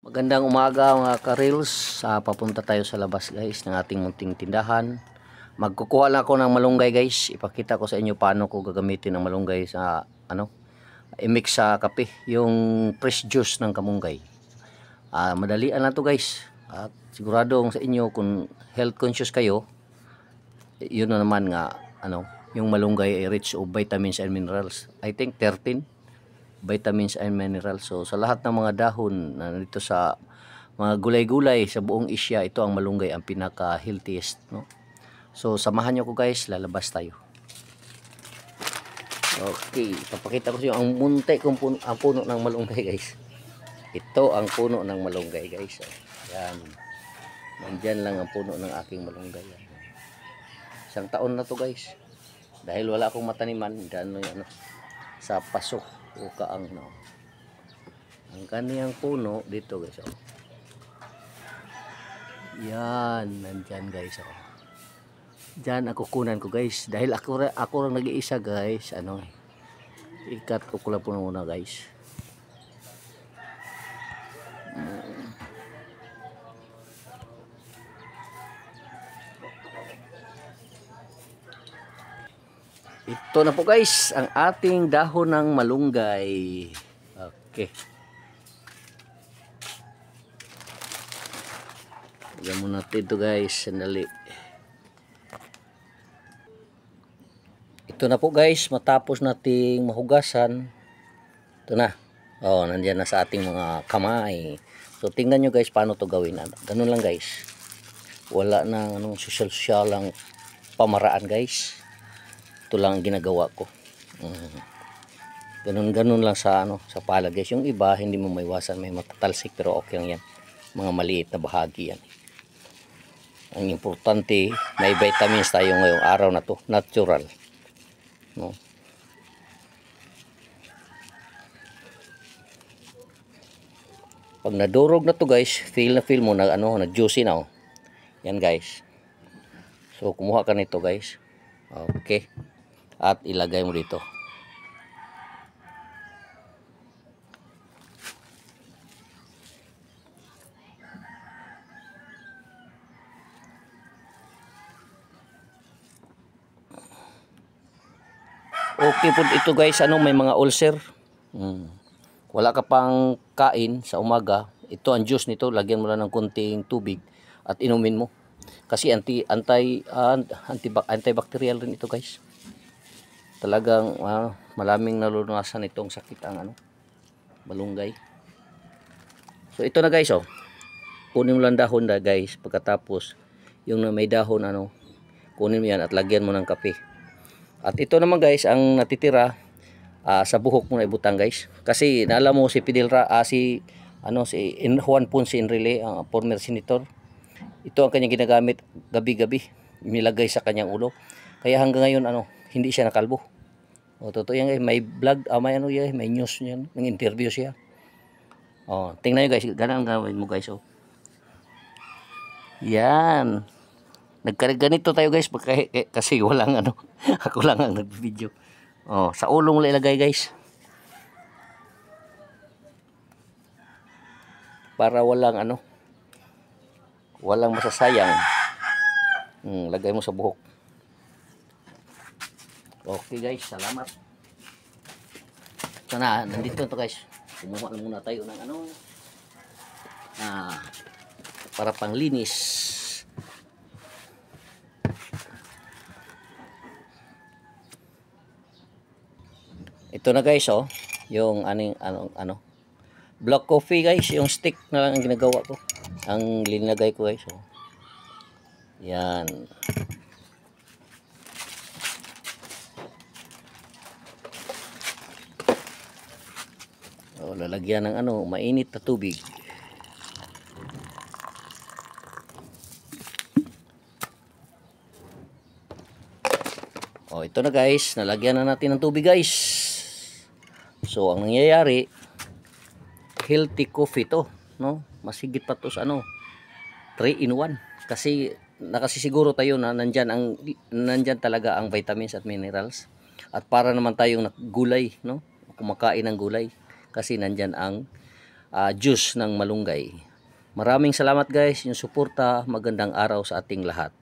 Magandang umaga mga ka-reels. Papunta tayo sa labas guys ng ating munting tindahan. Magkukuha lang ako ng malunggay guys. Ipakita ko sa inyo paano ko gagamitin ang malunggay sa i-mix sa kape, yung fresh juice ng kamunggay. Madalian lang to guys. At siguradong sa inyo kung health conscious kayo, yun na naman nga yung malunggay ay rich of vitamins and minerals. I think 13 vitamins and minerals. So sa lahat ng mga dahon na dito sa mga gulay-gulay sa buong Asia, ito ang malunggay ang pinaka healthiest, no? So samahan niyo ko guys, lalabas tayo. Okay, papakita ko sa inyo ang munti kong puno ng malunggay guys. Ito ang puno ng malunggay guys. Yan. Nandyan lang ang puno ng aking malunggay. Isang taon na to guys. Dahil wala akong mataniman, sa pasok o kaang ang kaniyang puno dito guys. Yan, nandyan guys. Diyan ako kunan ko guys. Dahil ako lang nag-iisa guys. Ikat ko lang po muna guys. Ito na po guys ang ating dahon ng malunggay. Okay. Lagyan muna natin ito guys, sandali. Ito na po guys, matapos nating mahugasan. Ito na. Oh, nandiyan na sa ating mga kamay. So tingnan nyo guys paano to gawin. Ganun lang guys. Wala nang social lang pamaraan guys. Ito lang ang ginagawa ko. Ganun lang sa sa pala guys. Yung iba hindi mo maiwasan, may matatalsik, pero okay lang yan. Mga maliit na bahagi yan. Ang importante, may vitamins tayo ngayong araw na to, natural, no? Pag nadurog na to guys, feel mo na na juicy na, oh. Yan guys. So kumuha ka nito guys. Okay. At ilagay mo dito. Okay po ito guys, may mga ulcer. Wala ka pang kain sa umaga, ito ang juice nito, lagyan mo lang ng konting tubig at inumin mo. Kasi antibacterial rin ito guys. Talagang malaming nalunasan itong sakit ang malunggay. So ito na guys, kunin mo lang dahon na guys. Pagkatapos yung may dahon kunin mo yan at lagyan mo ng kape. At ito naman guys, ang natitira sa buhok mo na ibutang guys. Kasi naalam mo si Pidilra, si Juan Ponce Enrile, ang former senator. Ito ang kanyang ginagamit gabi-gabi, nilagay sa kanyang ulo. Kaya hanggang ngayon hindi siya nakalbo. Totoo yan guys, may vlog, may news niyan, ng interview siya. Tingnan niyo guys, ganun gawin mo guys. Yan. Ganito tayo guys kasi walang ako lang ang nag-video. Sa ulong lang ilagay guys. Para walang masasayang. Lagay mo sa buhok. Okay guys, salamat. So nandito to guys. Kumuha na muna tayo ng para panglinis. Ito na guys, yung black coffee guys, yung stick na lang ang ginagawa ko. Ang linagay ko guys, yan. Lalagyan ng mainit na tubig. Ito na guys, nalagyan na natin ng tubig guys. So ang nangyayari, healthy coffee to, no? Masigit pa to sa 3 in 1. Kasi nakasisiguro tayo na nandyan talaga ang vitamins at minerals. At para naman tayong gulay, no? Kumakain ng gulay kasi nandyan ang juice ng malunggay. Maraming salamat guys, yung suporta. Magandang araw sa ating lahat.